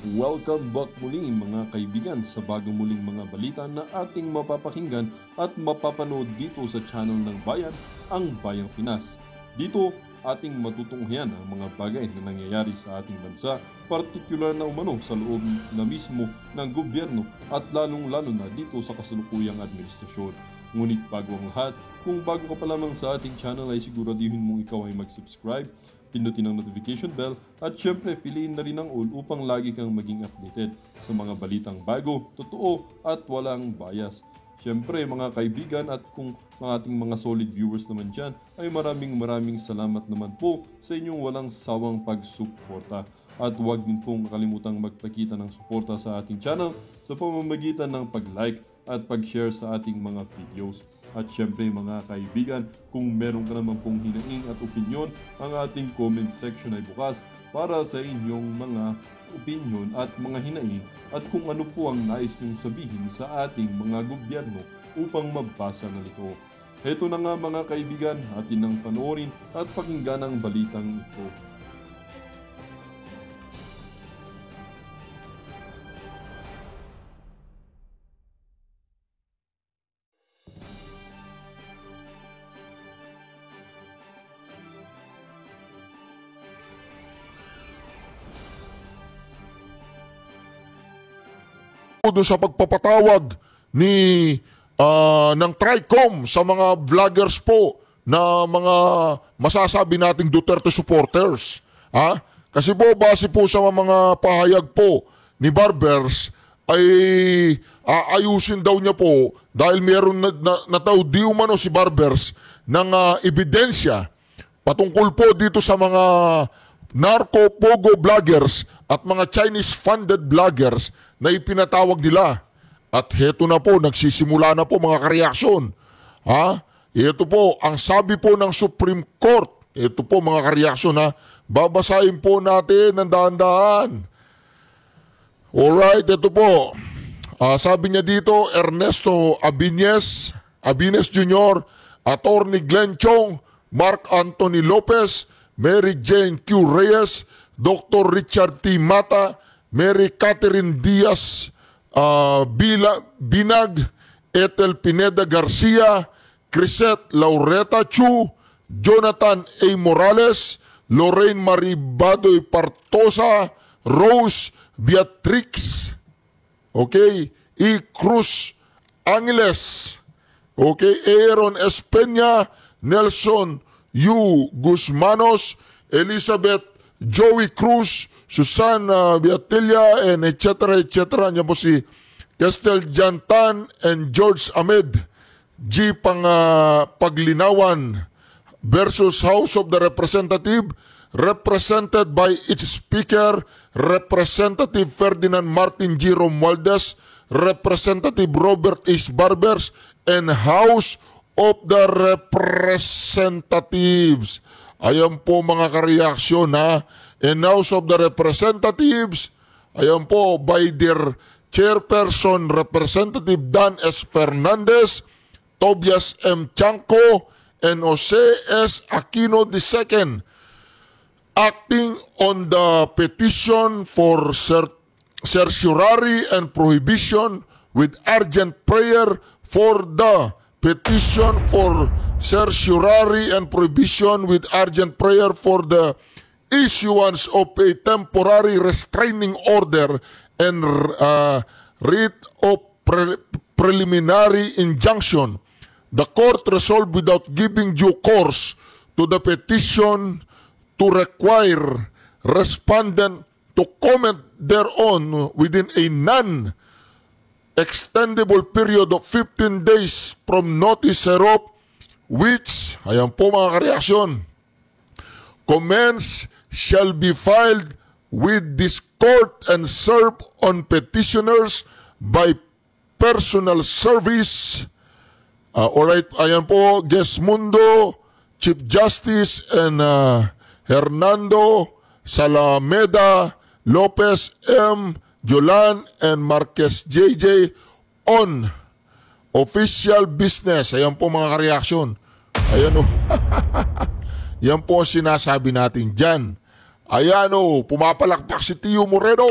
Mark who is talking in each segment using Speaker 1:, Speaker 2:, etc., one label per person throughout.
Speaker 1: Welcome back muli mga kaibigan sa bagong muling mga balita na ating mapapakinggan at mapapanood dito sa channel ng Bayan, ang Bayang Pinas. Dito, ating matutunghayan ang mga bagay na nangyayari sa ating bansa, partikular na umano sa loob na mismo ng gobyerno at lalong-lalo na dito sa kasalukuyang administrasyon. Ngunit bago ang lahat, kung bago ka pa lamang sa ating channel ay siguraduhin mong ikaw ay mag-subscribe, pindutin ang notification bell at syempre piliin na rin ang all upang lagi kang maging updated sa mga balitang bago, totoo at walang bias. Syempre mga kaibigan at kung mga ating mga solid viewers naman dyan ay maraming salamat naman po sa inyong walang sawang pagsuporta. At huwag din pong kalimutang magpakita ng suporta sa ating channel sa pamamagitan ng pag-like at pag-share sa ating mga videos. At syempre mga kaibigan, kung meron ka naman pong hinaing at opinyon, ang ating comment section ay bukas para sa inyong mga opinyon at mga hinaing at kung ano po ang nais nyong sabihin sa ating mga gobyerno upang mabasa na ito. Heto na nga mga kaibigan, atin nang panoorin at pakinggan ang balitang ito.
Speaker 2: Doon sa pagpapatawag ni ng TRICOM sa mga vloggers po na mga masasabi nating Duterte supporters. Kasi po base po sa mga pahayag po ni Barbers ay aayusin daw niya po dahil meron nataw di umano si Barbers ng ebidensya patungkol po dito sa mga narco-pogo vloggers at mga Chinese-funded vloggers na ipinatawag nila. At heto na po, nagsisimula na po mga kareaksyon. Ito po, ang sabi po ng Supreme Court, ito po mga kareaksyon babasahin po natin ng dahan-dahan. Alright, ito po. Sabi niya dito, Ernesto Abines Jr., Attorney Glenn Chong, Mark Anthony Lopez, Mary Jane Q. Reyes, Dr. Richard T. Mata, Mary Catherine Diaz Binag, Ethel Pineda Garcia, Crisette Laureta Chu, Jonathan A. Morales, Lorraine Marie Badoy Partosa, Rose Beatrix, E. Cruz Angeles, Aaron S. Peña, Nelson U. Guzmanos, Elizabeth Joey Cruz, Susana Beatilla, and etc. Yan po si Kestel Jantan and George Ahmed G. Paglinawan versus House of the Representative, represented by its Speaker, Representative Ferdinand Martin G. Romualdez, Representative Robert H. Barbers, and House of the Representatives. Ayan po mga kareaksyon And House of the Representatives, ayan po, by their Chairperson Representative Dan S. Fernandez, Tobias M. Chanco, and Jose S. Aquino II, acting on the petition for certiorari and prohibition with urgent prayer for the petition for certiorari and prohibition with urgent prayer for the issuance of a temporary restraining order and writ of preliminary injunction. The court resolved without giving due course to the petition to require respondent to comment thereon within a non-extendable period of 15 days from notice thereof, which, ayan po mga kareaksyon, comments shall be filed with this court and served on petitioners by personal service. Alright, ayan po, Gesmundo, Chief Justice, and Hernando Salameda, Lopez M., Jolan, and Marquez JJ on official business. Ayan po mga kareaksyon. Ayan o. Yan po ang sinasabi natin dyan. Ayan o, pumapalakpak si Tio Moreno.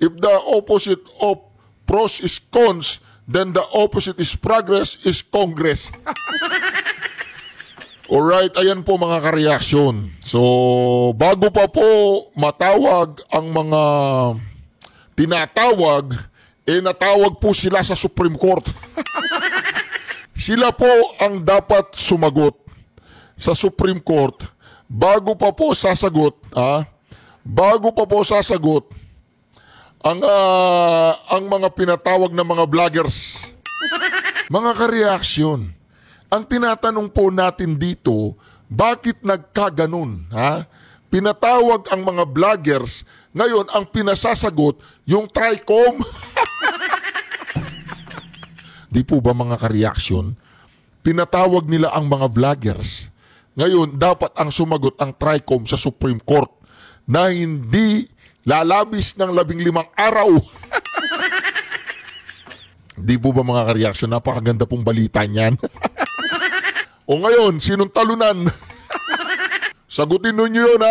Speaker 2: If the opposite of pros is cons, then the opposite is progress is Congress. Alright, ayan po mga kareaksyon. So, bago pa po matawag ang mga tinatawag, natawag po sila sa Supreme Court. Sila po ang dapat sumagot sa Supreme Court bago pa po sasagot, ang mga pinatawag na mga vloggers. Mga kareaksyon, ang tinatanong po natin dito, bakit nagkaganon? Pinatawag ang mga vloggers, ngayon ang pinasasagot yung TRICOM. Di po ba mga kareaksyon? Pinatawag nila ang mga vloggers. Ngayon, dapat ang sumagot ang TRICOM sa Supreme Court na hindi lalabis ng 15 araw. Di po ba mga kareaksyon? Napakaganda pong balita niyan. O ngayon, sinong talunan? Sagutin ninyo yun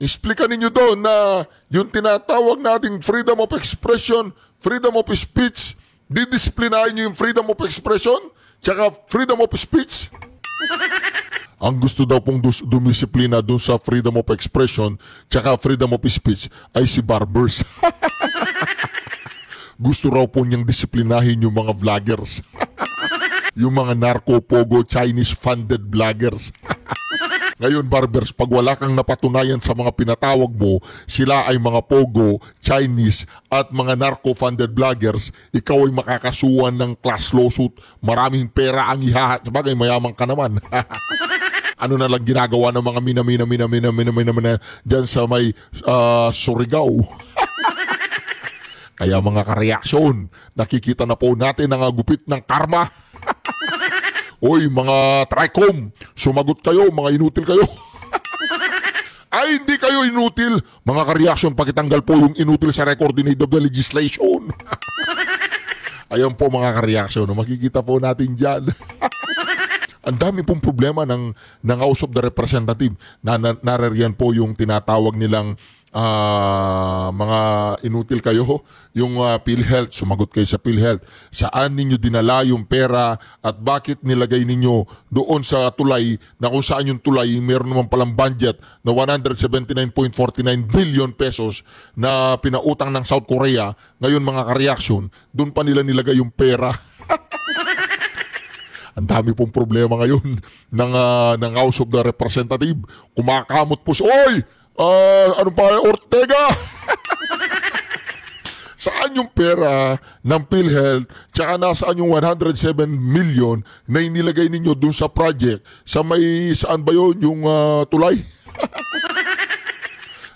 Speaker 2: Explica ninyo doon na yung tinatawag nating freedom of expression, freedom of speech, didisiplinahin nyo yung freedom of expression, tsaka freedom of speech. Ang gusto daw pong dumisiplina doon sa freedom of expression, tsaka freedom of speech ay si Barbers. Gusto raw po niyang disiplinahin yung mga vloggers. Yung mga narco-pogo Chinese-funded vloggers. Ngayon, Barbers, pag wala kang napatunayan sa mga pinatawag mo, sila ay mga pogo, Chinese, at mga narco-funded vloggers, ikaw ay makakasuhan ng class lawsuit. Maraming pera ang ihahat. Sabagay, mayaman ka naman. Ano na lang ginagawa ng mga mina dyan sa may Surigao. Kaya mga kareaksyon, nakikita na po natin ang gupit ng karma. Oy, mga TRICOM, sumagot kayo, mga inutil kayo. Ay, hindi kayo inutil. Mga kareaksyon, pakitanggal po yung inutil sa record of the legislation. Ayan po mga kareaksyon, makikita po natin dyan. Ang dami pong problema ng House of the Representative. Narariyan po yung tinatawag nilang mga inutil kayo, yung PhilHealth, sumagot kayo sa PhilHealth. Saan ninyo dinala yung pera at bakit nilagay ninyo doon sa tulay na kung saan yung tulay meron naman palang budget na 179.49 billion pesos na pinautang ng South Korea. Ngayon mga kareaksyon, doon pa nila nilagay yung pera. Ang dami pong problema ngayon ng House of the Representative. Kumakamot po oy! Ano pa? Ortega! Saan yung pera ng PhilHealth? Tsaka nasaan yung 107 million na inilagay ninyo dun sa project? Sa may, saan ba yun? Yung tulay?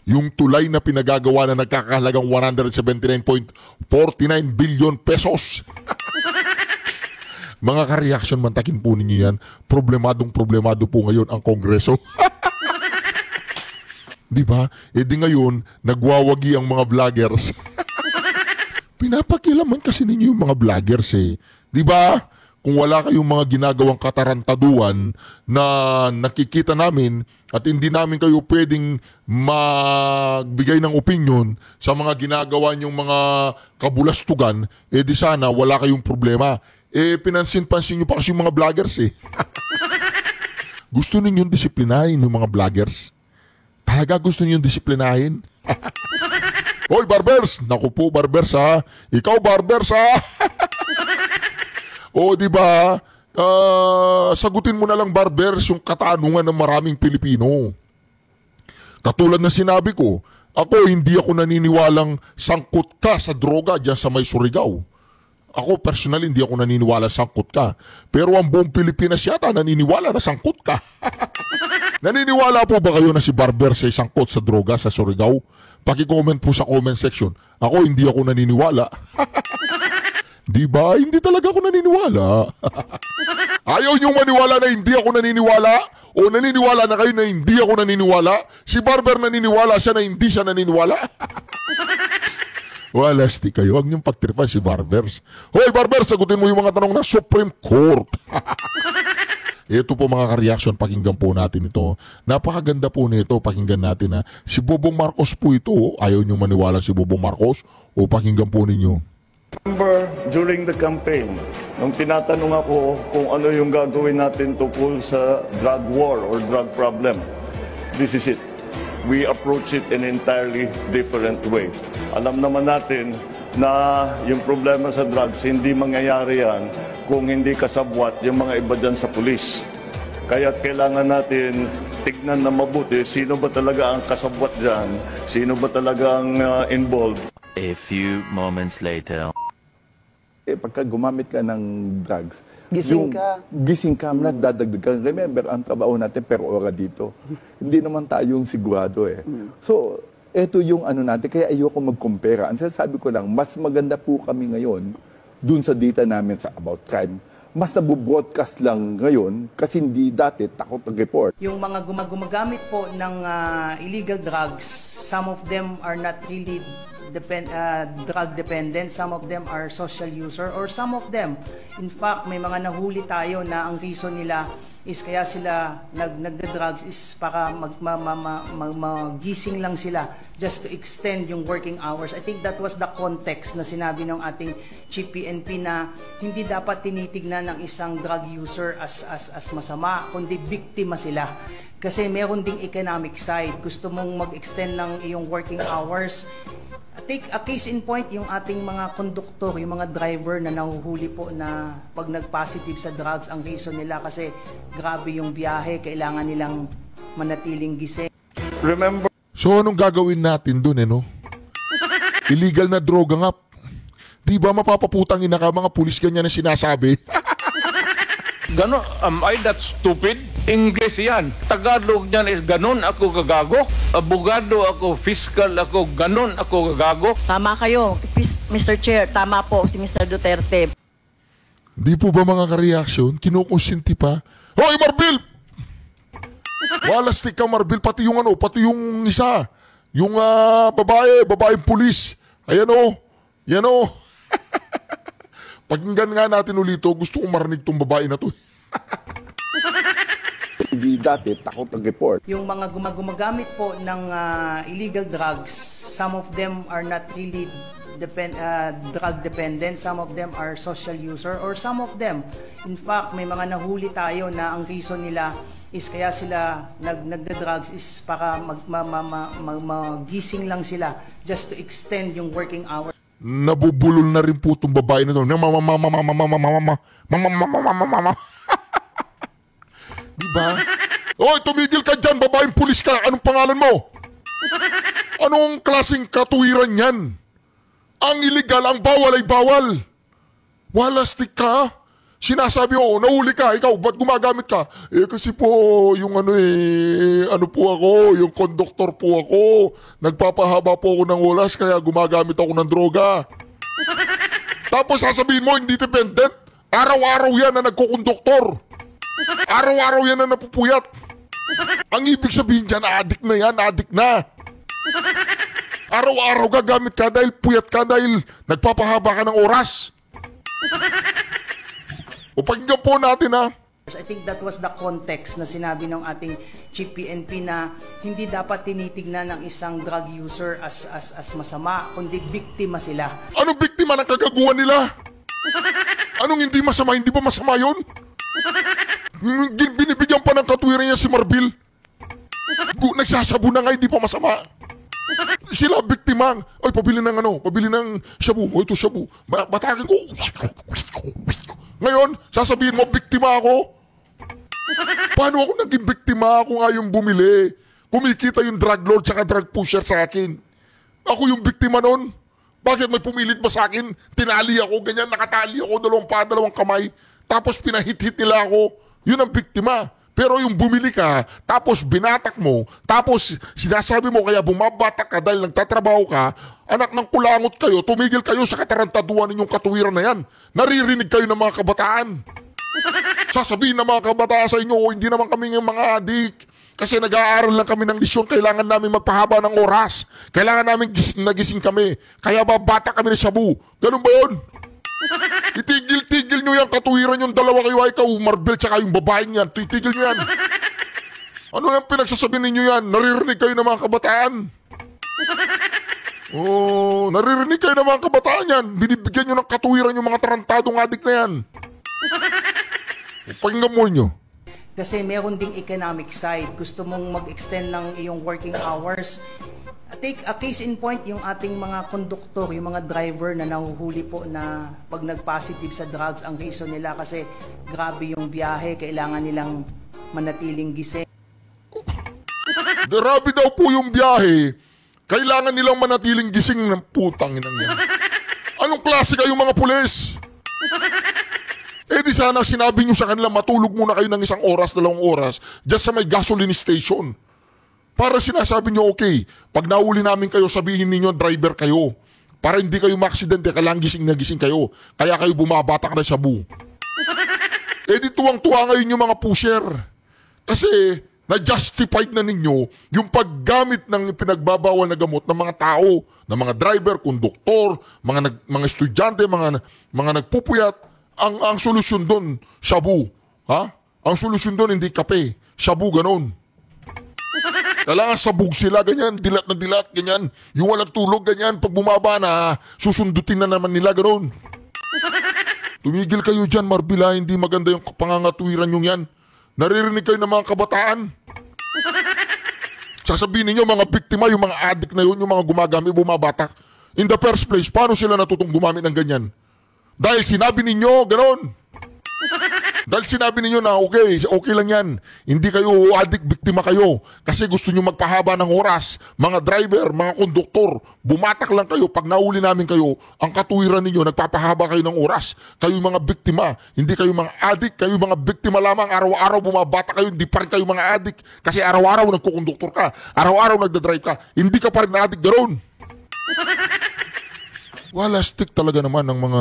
Speaker 2: Yung tulay na pinagagawa na nagkakahalagang 179.49 billion pesos. Mga ka-reaction, mantakin po ninyo yan. Problemado po ngayon ang Kongreso. Diba? Di ngayon, nagwawagi ang mga vloggers. Pinapakilaman kasi ninyo yung mga vloggers Diba? Kung wala kayong mga ginagawang katarantaduan na nakikita namin at hindi namin kayo pwedeng magbigay ng opinion sa mga ginagawa niyong mga kabulastugan, di sana wala kayong problema. Pinansin-pansin nyo pa kasi yung mga vloggers Gusto ninyong disiplinahin yung mga vloggers? Talaga gusto niyong disiplinahin? Hoy, Barbers! Naku po, Barbers Ikaw, Barbers O, di ba? Sagutin mo na lang, Barbers, yung katanungan ng maraming Pilipino. Katulad na sinabi ko, hindi ako naniniwalang sangkot ka sa droga dyan sa may Surigao. Ako, personally, hindi ako naniniwala sangkot ka. Pero ang buong Pilipinas yata naniniwala na sangkot ka. Naniniwala po ba kayo na si Barber sa sangkot sa droga sa Surigao? Paki-comment po sa comment section. Ako, hindi ako naniniwala. Di ba? Hindi talaga ako naniniwala. Ayaw niyong maniwala na hindi ako naniniwala? O naniniwala na kayo na hindi ako naniniwala? Si Barber naniniwala siya na hindi siya naniniwala? Walasti kayo. Huwag niyong pagtripan si Barbers. Hoy, Barbers, sagutin mo yung mga tanong ng Supreme Court. Ito po mga ka-reaction, pakinggan po natin ito. Napakaganda po nito, pakinggan natin ha. Si Bobong Marcos po ito, ayaw nyo maniwala si Bobong Marcos, o pakinggan po ninyo.
Speaker 3: Remember, during the campaign, nung tinatanong ako kung ano yung gagawin natin tungkol sa drug war or drug problem, this is it. We approach it in an entirely different way. Alam naman natin na yung problema sa drugs, hindi mangyayari yan kung hindi kasabwat yung mga iba dyan sa pulis. Kaya kailangan natin tignan na mabuti sino ba talaga ang kasabwat dyan, sino ba talagang involved.
Speaker 4: A few moments later.
Speaker 5: Pagka gumamit ka ng drugs,
Speaker 6: Gising ka.
Speaker 5: dadagdag ka. Remember, ang trabaho natin per ora dito. Hindi naman tayong sigurado eh. So, eto yung ano natin, kaya ayoko mag-compare. Ang sasabi ko lang, mas maganda po kami ngayon dun sa data namin sa about crime. Mas nabu-broadcast lang ngayon kasi hindi dati takot mag-report.
Speaker 6: Yung mga gumagamit po ng illegal drugs, some of them are not really drug dependent, some of them are social user, or some of them, in fact, may mga nahuli tayo na ang reason nila is kaya sila nagda-drugs is para magising lang sila just to extend yung working hours. I think that was the context na sinabi ng ating Chief PNP na hindi dapat tinitignan ng isang drug user as masama, kundi biktima sila. Kasi meron ding economic side. Gusto mong mag-extend ng iyong working hours. Take a case in point, yung ating mga konduktor, yung mga driver na nahuhuli po na pag nag-positive sa drugs, ang reason nila kasi grabe yung biyahe, kailangan nilang manatiling gising.
Speaker 3: Remember,
Speaker 2: So anong gagawin natin dun no? Illegal na droga nga. Di ba mapapaputangin na ka mga pulis ganyan na sinasabi?
Speaker 7: Ganon, am I that stupid? English yan. Tagalog niyan is ganon ako gagago. Abogado ako, fiscal ako, ganon ako gagago.
Speaker 8: Tama kayo, Mr. Chair. Tama po si Mr. Duterte.
Speaker 2: Di po ba mga ka-reaction? Kinukonsinti pa? Hoy Marbil! Walastik ka Marbil, pati yung pati yung isa. Yung babaeng pulis. Ayan yan Pakinggan nga natin ulit gusto kong marinig tong babae na to.
Speaker 5: Hindi dati takot mag-report.
Speaker 6: Yung mga gumagamit po ng illegal drugs, some of them are not really drug dependent, some of them are social user, or some of them, in fact, may mga nahuli tayo na ang reason nila is kaya sila nagda-drugs is para magising lang sila just to extend yung working hours.
Speaker 2: Nabubulol na rin po itong babae na to. Diba? Oy, tumigil ka dyan, babaeng pulis ka. Anong pangalan mo? Anong klaseng katuwiran yan? Ang illegal, ang bawal ay bawal. Walastik ka. Sinasabi nahuli ka, ikaw, ba't gumagamit ka? Kasi po, yung ano po ako, yung konduktor po ako. Nagpapahaba po ako ng oras, kaya gumagamit ako ng droga. Tapos sasabihin mo, hindi dependent. Araw-araw yan na nagkukonduktor. Araw-araw yan na napupuyat. Ang ibig sabihin dyan, addict na yan, addict na. Araw-araw gagamit ka dahil puyat ka, dahil nagpapahaba ka ng oras. O pakinggan po natin
Speaker 6: I think that was the context na sinabi ng ating Chief PNP na hindi dapat tinitignan ng isang drug user as masama, kundi biktima sila.
Speaker 2: Anong biktima ng kagaguhan nila? Anong hindi masama? Hindi ba masama yun? Binibigyan pa ng katwiran niya si Marbil. Nagsasabo na nga, hindi pa masama. Sila biktima. Ay, pabili ng shabu. O ito shabu. Batagin ko. Ngayon, sasabihin mo, biktima ako? Paano ako naging biktima? Ako nga yung bumili. Kumikita yung drug lord saka drug pusher sa akin. Ako yung biktima nun. Bakit may pumilit ba sa akin? Tinali ako, ganyan, nakatali ako, dalawang kamay. Tapos pinahit-hit nila ako. Yun ang biktima. Pero yung bumili ka, tapos binatak mo, tapos sinasabi mo kaya bumabatak ka dahil nagtatrabaho ka, anak ng kulangot kayo, tumigil kayo sa katarantaduan ninyong katuwiran na yan. Naririnig kayo ng mga kabataan. Sasabihin ng mga kabataan sa inyo, hindi naman kami ng mga adik. Kasi nag-aaral lang kami ng lisyon, kailangan namin magpahaba ng oras. Kailangan namin nagising kami. Kaya babata kami ng shabu. Ganun ba yun? Itigil-tigil Titigil nyo yan, katuwiran yung dalawa kayo, ikaw, Marbel, tsaka yung babaeng yan. Titigil nyo yan. Ano yung pinagsasabi ninyo yan? Naririnig kayo ng mga kabataan. Oh, naririnig kayo ng mga kabataan yan. Binibigyan nyo ng katuwiran yung mga tarantadong adik na yan. Pakinggan mo nyo.
Speaker 6: Kasi meron ding economic side. Gusto mong mag-extend ng iyong working hours. Take a case in point, yung ating mga konduktor, yung mga driver na nahuhuli po na pag nag-positive sa drugs, ang reason nila kasi grabe yung biyahe, kailangan nilang manatiling gising.
Speaker 2: Grabe daw po yung biyahe, kailangan nilang manatiling gising ng putang inang yan. Anong klase kayo mga pulis? Eh di sana sinabi nyo sa kanila, matulog muna kayo ng 1 oras, 2 oras, just sa may gasoline station. Para sinasabi nyo, okay, pag nauli namin kayo, sabihin ninyo, driver kayo. Para hindi kayo maaksidente, kailangan gising na gising kayo. Kaya kayo bumabatak na Shabu. Eh di tuwang-tuwa ngayon yung mga pusher. Kasi na-justified na ninyo yung paggamit ng pinagbabawal na gamot ng mga tao, ng mga driver, konduktor, mga estudyante, mga nagpupuyat. Ang solusyon doon, Shabu. Ha? Ang solusyon doon, hindi kape. Shabu, ganon. Kailangan sabog sila, ganyan, dilat na dilat, ganyan. Yung walang tulog, ganyan, pag bumaba na, susundutin na naman nila, gano'n. Tumigil kayo dyan, Marbila, hindi maganda yung pangangatuwiran yung yan. Naririnig kayo ng mga kabataan. Sasabihin ninyo, mga biktima, yung mga addict na yun, yung mga gumagamit, bumabatak. In the first place, paano sila natutong gumamit ng ganyan? Dahil sinabi ninyo, gano'n. Dahil sinabi ninyo na okay lang yan. Hindi kayo addict, biktima kayo. Kasi gusto nyo magpahaba ng oras. Mga driver, mga konduktor, bumatak lang kayo. Pag nauli namin kayo, ang katuwiran ninyo, nagpapahaba kayo ng oras. Kayo mga biktima. Hindi kayo mga addict, kayo mga biktima lamang. Araw-araw bumabatak kayo, hindi pa rin kayo mga addict. Kasi araw-araw nagkukonduktor ka. Araw-araw nagdadrive ka. Hindi ka pa rin addict, ganoon. Wala, stick talaga naman ng mga...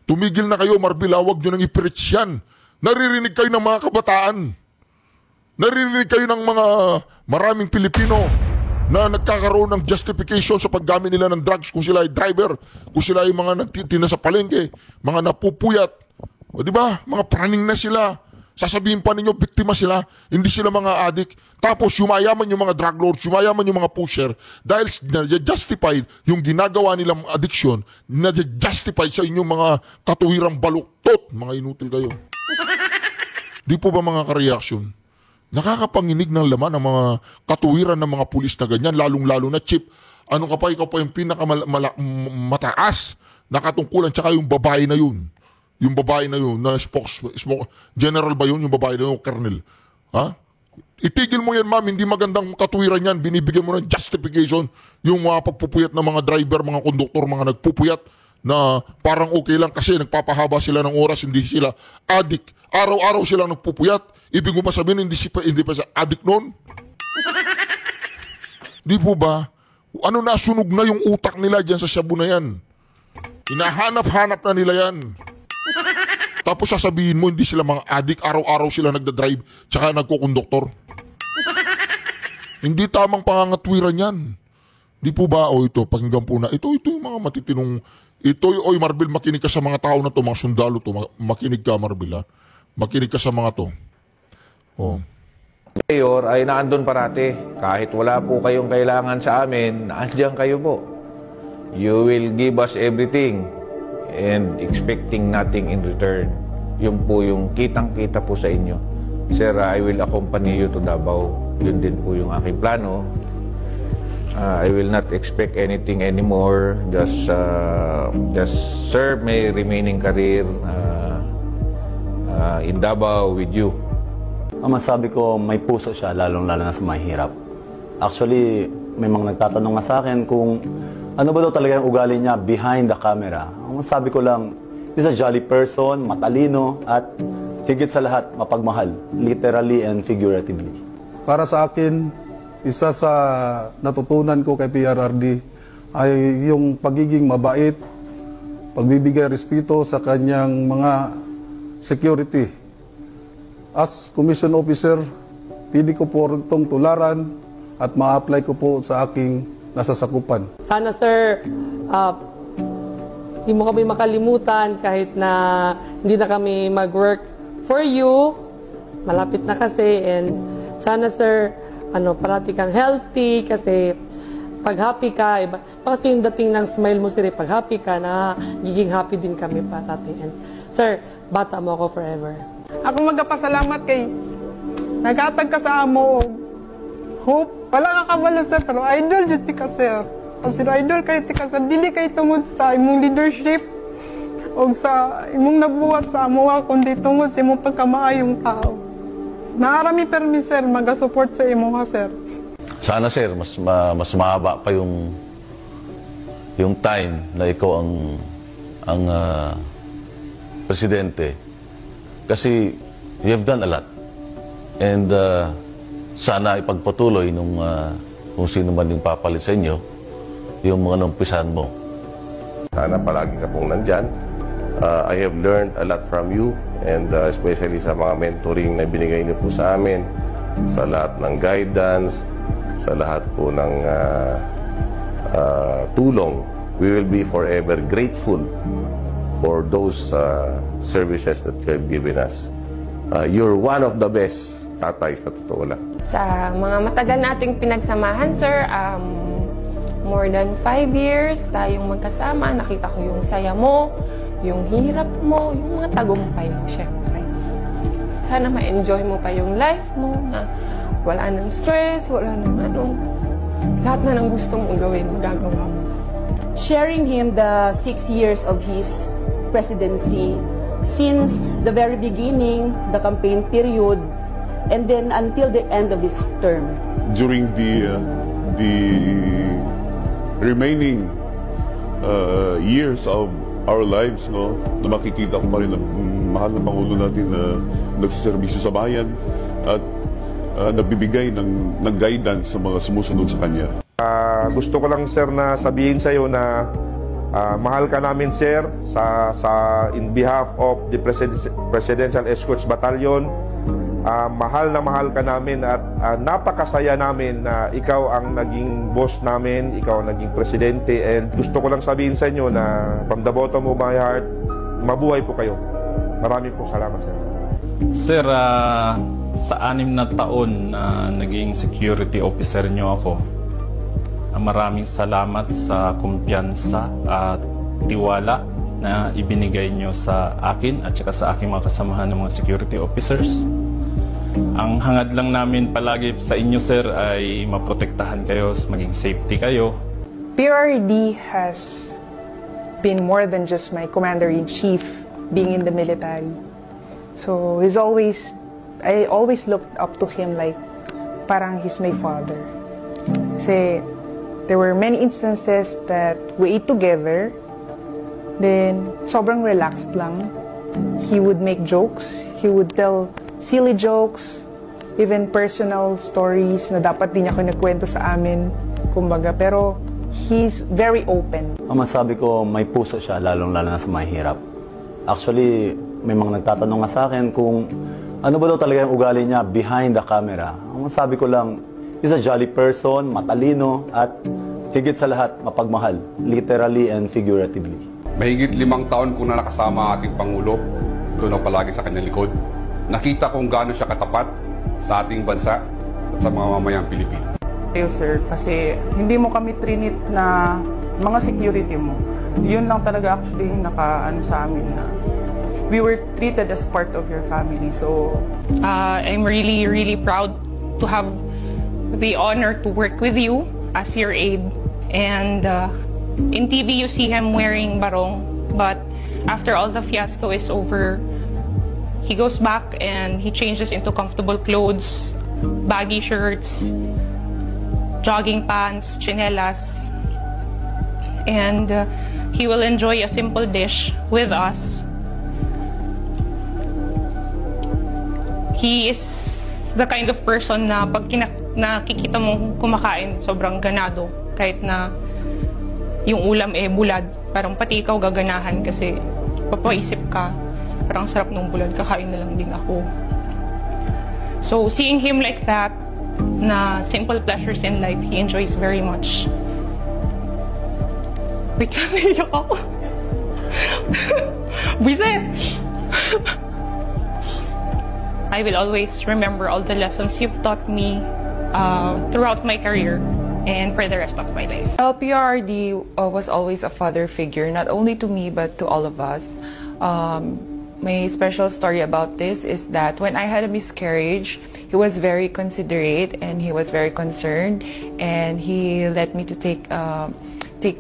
Speaker 2: Tumigil na kayo, Marbila, huwag nyo nang i-preach yan. Naririnig kayo ng mga kabataan. Naririnig kayo ng mga maraming Pilipino na nagkakaroon ng justification sa paggamit nila ng drugs kung sila ay driver, kung sila ay mga nagtitina sa palengke, mga napupuyat. O di ba? Mga praning na sila. Sasabihin pa ninyo, biktima sila, hindi sila mga addict. Tapos yumayaman yung mga drug lords, yumayaman yung mga pusher dahil na-justified yung ginagawa nilang addiction, na-justified sa inyong mga katuwirang baluktot. Mga inutil kayo. Di po ba mga ka-reaction? Nakakapanginig ng laman ng mga katuwiran ng mga pulis na ganyan, lalong-lalo na Chip. Ano ka pa, ikaw pa yung pinakamataas na katungkulan, tsaka yung babae na yun. Yung babae na yun, na general ba yun, yung babae na yun, colonel. Ha? Itigil mo yan, ma'am, hindi magandang katuwiran yan. Binibigyan mo ng justification yung mga pagpupuyat ng mga driver, mga konduktor, mga nagpupuyat na parang okay lang kasi nagpapahaba sila ng oras, hindi sila addict. Araw-araw silang nagpupuyat. Ibig mo ba sabihin, hindi pa sa addict noon? Di po ba? Ano, nasunog na yung utak nila dyan sa Shabu na yan. Hinahanap-hanap na nila yan. Tapos sasabihin mo, hindi sila mga addict. Araw-araw sila nagdadrive, tsaka nagkukonduktor. Hindi tamang pangangatwiran yan. Di po ba? O ito, pakinggan po na. Ito yung mga matitinong... Oy Marbel, makinig ka sa mga tao na to, mga sundalo to. Makinig ka, Marbel, ha? Makinig ka sa mga to. Oh.
Speaker 9: Mayor ay naandun parati. Kahit wala po kayong kailangan sa amin, naandyan kayo po. You will give us everything and expecting nothing in return. Yun po yung kitang-kita po sa inyo. Sir, I will accompany you to Davao. Yun din po yung aking plano. I will not expect anything anymore. Just serve my remaining career in Davao with you.
Speaker 10: Ang masabi ko, may puso siya, lalong-lalo na sa mahirap. Actually, may mga nagtatanong nga sa akin kung ano ba daw talaga yung ugali niya behind the camera. Ang masabi ko lang, he's a jolly person, matalino, at higit sa lahat, mapagmahal, literally and figuratively.
Speaker 11: Para sa akin, isa sa natutunan ko kay PRRD ay yung pagiging mabait, pagbibigay respeto sa kanyang mga security. As commission officer, pili ko po itong tularan at ma-apply ko po sa aking nasasakupan.
Speaker 12: Sana sir, Hindi mo kami makalimutan kahit na hindi na kami mag-work for you. Malapit na kasi, and sana sir, parati kang healthy kasi pag happy ka, iba kasi yung dating ng smile mo sir, pag happy ka na, giging happy din kami parati. And sir, bata mo ako forever.
Speaker 13: Ako magpasalamat kay nagatag ka sa amo. Hope, wala ka kabalo sir, pero idol yun ka sir. Kasi idol kayo tika sir, dili kayo tungod sa imong leadership o sa imong nabuhat sa amo, kundi tungod sa imong pagkamaayong tao. Naarami permi sir, mag-support sa imo ha sir.
Speaker 9: Sana sir, mas mahaba pa yung time na ikaw ang presidente. Kasi you have done a lot. And sana ipagpatuloy nung kung sino man yung papalit sa inyo, yung mga numpisan mo.
Speaker 14: Sana palagi ka pong nandyan. I have learned a lot from you, and especially sa mga mentoring na binigay niyo po sa amin, sa lahat ng guidance, sa lahat po ng tulong. We will be forever grateful for those services that you have given us. You're one of the best tatay sa totoo lang.
Speaker 15: Sa mga matagal nating pinagsamahan, sir, more than 5 years tayong magkasama. Nakita ko yung saya mo, yung hirap mo, yung mga tagumpay mo, syempre. Sana ma-enjoy mo pa yung life mo, na wala nang stress, wala nang lahat na ng gusto mong gawin, magagawa mo.
Speaker 16: Sharing him the 6 years of his presidency, since the very beginning, the campaign period, and then until the end of his term.
Speaker 17: During the remaining years of our lives, no, na makikita ko pa rin na mahal na Pangulo natin na nagsiservisyo sa bayan at nagbibigay ng guidance sa mga sumusunod sa kanya.
Speaker 18: Gusto ko lang sir na sabihin sa iyo na mahal ka namin sir in behalf of the Presidential Escorts Battalion. Mahal na mahal ka namin at napakasaya namin na ikaw ang naging boss namin, ikaw ang naging presidente, and gusto ko lang sabihin sa inyo na from the bottom of my heart, mabuhay po kayo. Maraming po salamat sir.
Speaker 19: Sir, sa 6 na taon na naging security officer nyo ako, maraming salamat sa kumpiyansa at tiwala na ibinigay nyo sa akin at saka sa aking mga kasamahan ng mga security officers. Ang hangad lang namin palagi sa inyo, sir, ay maprotektahan kayo, maging safety kayo.
Speaker 13: PRD has been more than just my commander-in-chief being in the military. So I always looked up to him like parang he's my father. Kasi there were many instances that we ate together, then sobrang relaxed lang. He would make jokes, he would tell silly jokes, even personal stories na dapat din niya kinukwento sa amin, kumbaga. Pero he's very open.
Speaker 10: Ang masabi ko, may puso siya, lalong-lalo na sa mahirap. Actually, may mga nagtatanong nga sa akin kung ano ba daw talaga yung ugali niya behind the camera. Ang masabi ko lang, he's a jolly person, matalino, at higit sa lahat, mapagmahal, literally and figuratively.
Speaker 20: Mahigit 5 taon ko na nakasama ang ating Pangulo. Doon ako palagi sa kanyang likod. Nakita kung gaano siya katapat sa ating bansa at sa mga mamayang Pilipino.
Speaker 21: Thank you, sir, kasi hindi mo kami trinit na mga security mo. Yun lang talaga actually nakaano sa amin na we were treated as part of your family. So
Speaker 15: I'm really, really proud to have the honor to work with you as your aide. And in TV, you see him wearing barong, but after all the fiasco is over, he goes back and he changes into comfortable clothes, baggy shirts, jogging pants, chinelas, and he will enjoy a simple dish with us. He is the kind of person na pag nakikita mong kumakain, sobrang ganado. Kahit na yung ulam bulad, parang pati ikaw gaganahan kasi papaisip ka, parang sarap ng bulad, kakain na lang din ako. So seeing him like that, na simple pleasures in life, he enjoys very much. Wait, naiyak ako. Visit! I will always remember all the lessons you've taught me throughout my career and for the rest of my life.
Speaker 1: PRRD was always a father figure, not only to me but to all of us. My special story about this is that when I had a miscarriage, he was very considerate and he was very concerned, and he let me to take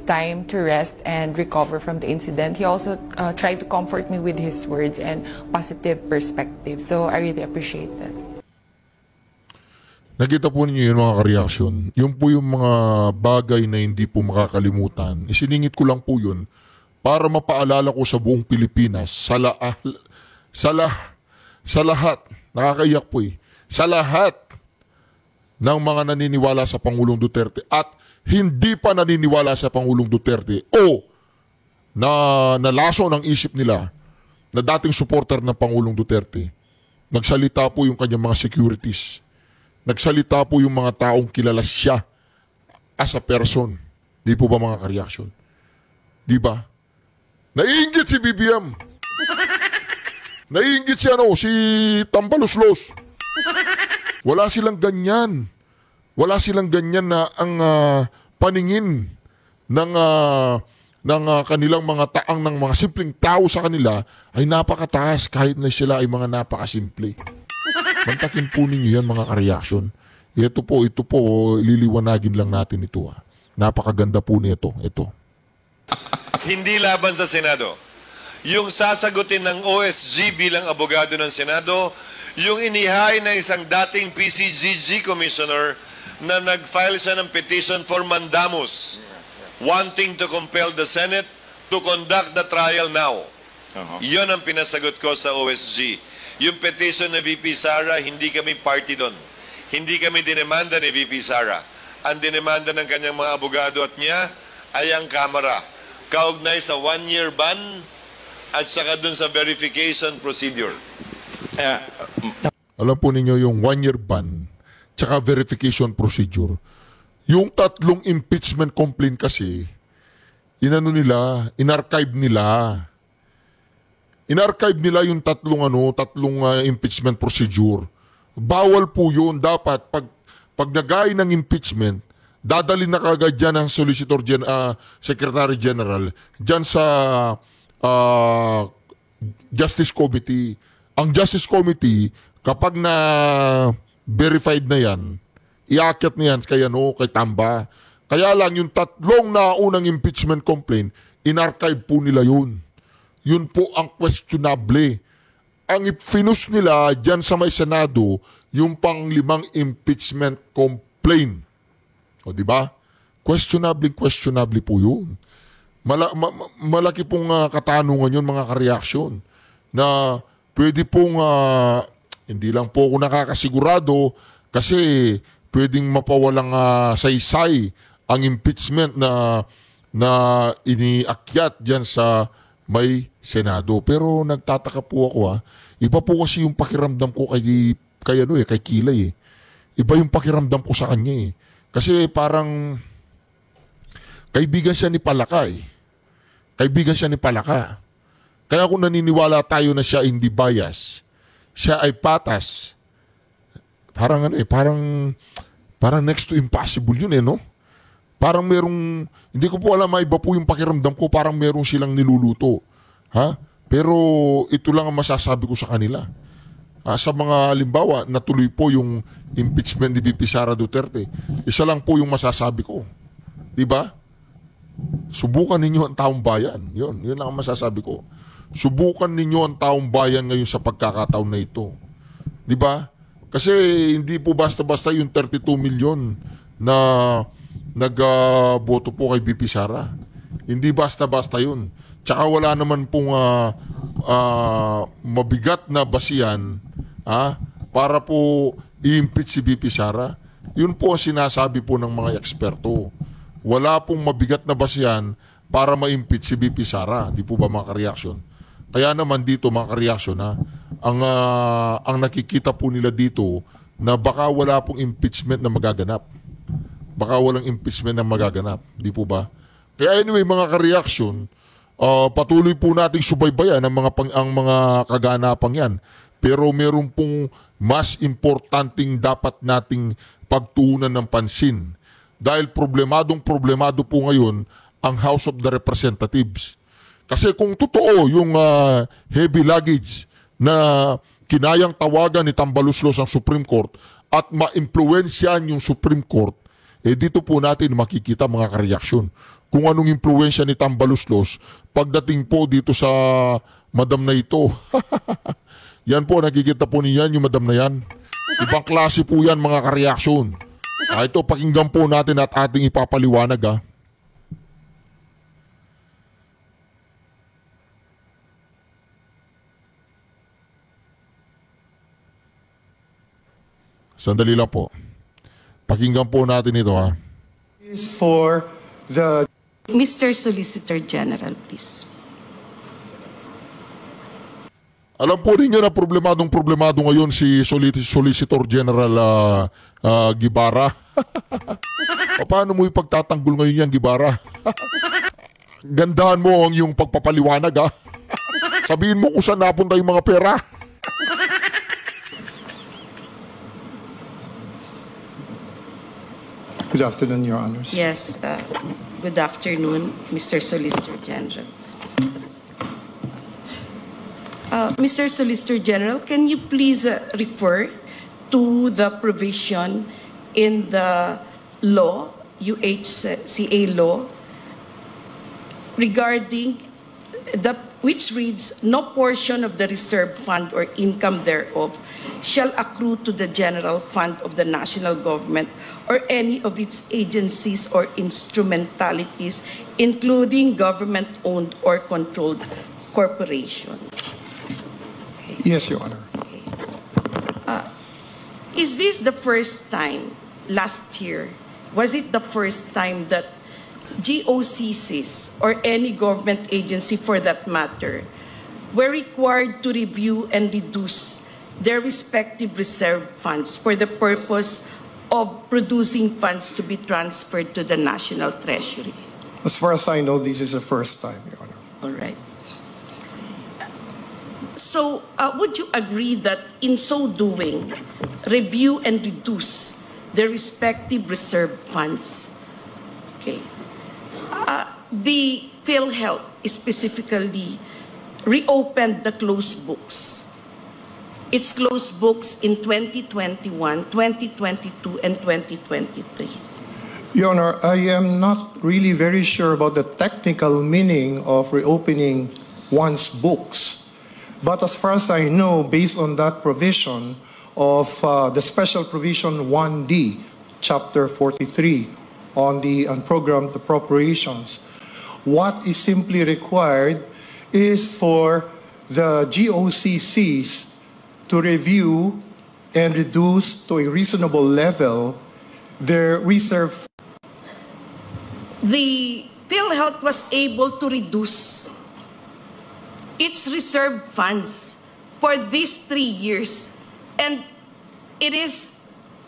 Speaker 1: time to rest and recover from the incident. He also tried to comfort me with his words and positive perspective. So I really appreciate that.
Speaker 2: Nakita po ninyo yun mga kareaksyon. Yung po yung mga bagay na hindi po makakalimutan. Isiningit ko lang po yun para mapaalala ko sa buong Pilipinas, sa lahat, nakakaiyak po sa lahat ng mga naniniwala sa Pangulong Duterte at hindi pa naniniwala sa Pangulong Duterte o na nalaso ng isip nila na dating supporter ng Pangulong Duterte. Nagsalita po yung kanyang mga securities. Nagsalita po yung mga taong kilala siya as a person. Di po ba mga ka-reaction? Di ba? Naiinggit si BBM. Naiinggit si Tambaloslos. Wala silang ganyan. Wala silang ganyan na ang paningin ng kanilang mga taang ng mga simpleng tao sa kanila ay napakataas kahit na sila ay mga napakasimple. Mantakin po ninyo yan mga ka-reaction. Ito po, liliwanagin lang natin ito. Napakaganda po nito. Ito.
Speaker 22: Hindi laban sa Senado. Yung sasagutin ng OSG bilang abogado ng Senado, yung inihain ng isang dating PCGG commissioner na nag-file siya ng petition for mandamus, wanting to compel the Senate to conduct the trial now. Iyon ang pinasagot ko sa OSG. Yung petition na VP Sara, hindi kami party doon. Hindi kami dinemanda ni VP Sara. Ang dinemanda ng kanyang mga abogado at niya ay ang Kamara. Kaugnay sa 1-year ban at saka dun sa verification procedure.
Speaker 2: Alam po ninyo yung 1-year ban tsaka verification procedure. Yung 3 impeachment complaint kasi, in-archive nila. In-archive nila yung 3 impeachment procedure. Bawal po yun. Dapat, pag nagay ng impeachment, dadalhin na kagad dyan ang Secretary General dyan sa Justice Committee. Ang Justice Committee, kapag na verified na yan, iakyat na yan kay Tamba. Kaya lang yung 3 naunang impeachment complaint, in-archive po nila yun. Yun po ang questionable. Ang finus nila dyan sa may Senado, yung pang-5 impeachment complaint. O di ba? Questionable po yun. Malaki pong katanungan yun mga ka-reaction na pwede pong hindi lang po ako nakakasigurado kasi pwedeng mapawalang saysay ang impeachment na iniakyat dyan sa may Senado. Pero nagtataka po ako iba po kasi yung pakiramdam ko kay Kilay Iba yung pakiramdam ko sa kanya Kasi parang kaibigan siya ni Palaka Kaibigan siya ni Palaka. Kaya kung naniniwala tayo na siya hindi bias, siya ay patas, parang next to impossible yun no? Parang merong, hindi ko po alam, iba po yung pakiramdam ko, parang merong silang niluluto. Pero ito lang ang masasabi ko sa kanila. Sa mga halimbawa, natuloy po yung impeachment ni VP Sara Duterte. Isa lang po yung masasabi ko. Diba? Subukan ninyo ang taong bayan. Yun lang ang masasabi ko. Subukan ninyo ang taong bayan ngayon sa pagkakataon na ito. Diba? Kasi hindi po basta-basta yung 32 million na nagboto po kay VP Sara. Hindi basta-basta yun. Tsaka wala naman pong mabigat na basihan para po i-impeach si VP Sara. Yun po ang sinasabi po ng mga eksperto. Wala pong mabigat na basihan para ma-impeach si VP Sara. Di po ba mga ka-reaction? Kaya naman dito mga ka-reaction ang nakikita po nila dito na baka wala pong impeachment na magaganap. Baka walang impeachment na magaganap. Di po ba? Kaya anyway mga ka-reaction, patuloy po nating subaybayan ang mga kaganapang yan. Pero meron pong mas importanteng dapat nating pagtuunan ng pansin. Dahil problemado po ngayon ang House of the Representatives. Kasi kung totoo yung heavy luggage na kinayang tawagan ni Tambaluslos ang Supreme Court at ma-impluensyahan yung Supreme Court, dito po natin makikita mga kareaksyon. Kung anong impluensya ni Tambaluslos pagdating po dito sa madam na ito. Yan po, nakikita po niyan yung madam na yan. Ibang klase po yan mga kareaksyon. Ito, pakinggan po natin at ating ipapaliwanag. Sandali lang po. Pakinggan po natin ito
Speaker 3: Is for the
Speaker 4: Mr. Solicitor General, please.
Speaker 2: Alam po rin na problemado ngayon si Solicitor General Guevara. Paano mo ipagtatanggol ngayon yan, Guevara? Gandahan mo ang iyong pagpapaliwanag, Sabihin mo kung saan napunta yung mga pera.
Speaker 3: Good afternoon, Your Honors.
Speaker 4: Yes, good afternoon, Mr. Solicitor General. Mr. Solicitor General, can you please refer to the provision in the law, UHCA law, regarding which reads, no portion of the reserve fund or income thereof shall accrue to the general fund of the national government or any of its agencies or instrumentalities, including government-owned or controlled corporation.
Speaker 3: Yes, Your Honor.
Speaker 4: Is this the first time, last year, was it the first time that GOCCs or any government agency for that matter were required to review and reduce their respective reserve funds for the purpose of producing funds to be transferred to the National Treasury?
Speaker 3: As far as I know, this is the first time, Your Honor.
Speaker 4: All right. So, would you agree that in so doing, review and reduce their respective reserve funds? Okay. The PhilHealth specifically reopened the closed books. Its closed books in 2021, 2022, and 2023.
Speaker 3: Your Honor, I am not really very sure about the technical meaning of reopening one's books. But as far as I know, based on that provision of the special provision 1D, Chapter 43, on the unprogrammed appropriations, what is simply required is for the GOCCs to review and reduce to a reasonable level their reserve.
Speaker 4: The PhilHealth was able to reduce its reserve funds for these 3 years, and it is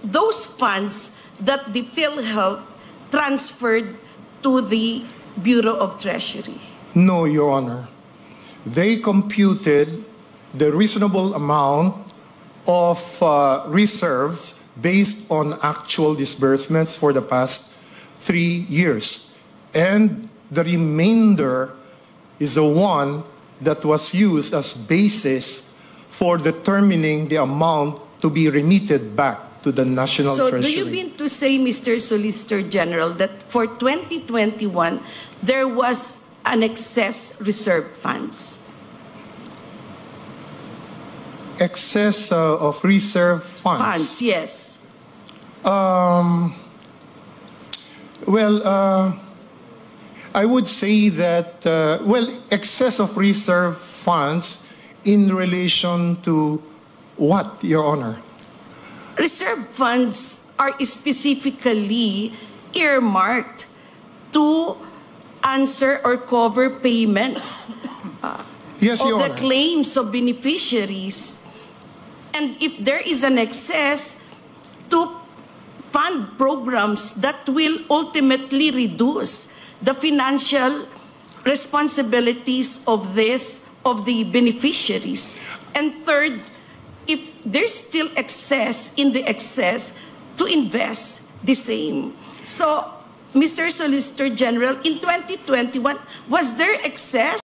Speaker 4: those funds that the PhilHealth transferred to the Bureau of Treasury.
Speaker 3: No, Your Honor. They computed the reasonable amount of reserves based on actual disbursements for the past 3 years. And the remainder is the one that was used as basis for determining the amount to be remitted back to the National Treasury.
Speaker 4: So do you mean to say, Mr. Solicitor General, that for 2021, there was an excess reserve funds?
Speaker 3: Excess of reserve funds?
Speaker 4: Funds, yes.
Speaker 3: I would say that, excess of reserve funds in relation to what, Your Honor?
Speaker 4: Reserve funds are specifically earmarked to answer or cover payments
Speaker 3: yes,
Speaker 4: of
Speaker 3: Your
Speaker 4: the
Speaker 3: Honor.
Speaker 4: claims of beneficiaries. And if there is an excess, to fund programs that will ultimately reduce the financial responsibilities of the beneficiaries. And third, if there's still excess in the excess, to invest the same. So, Mr. Solicitor General, in 2021, was there excess?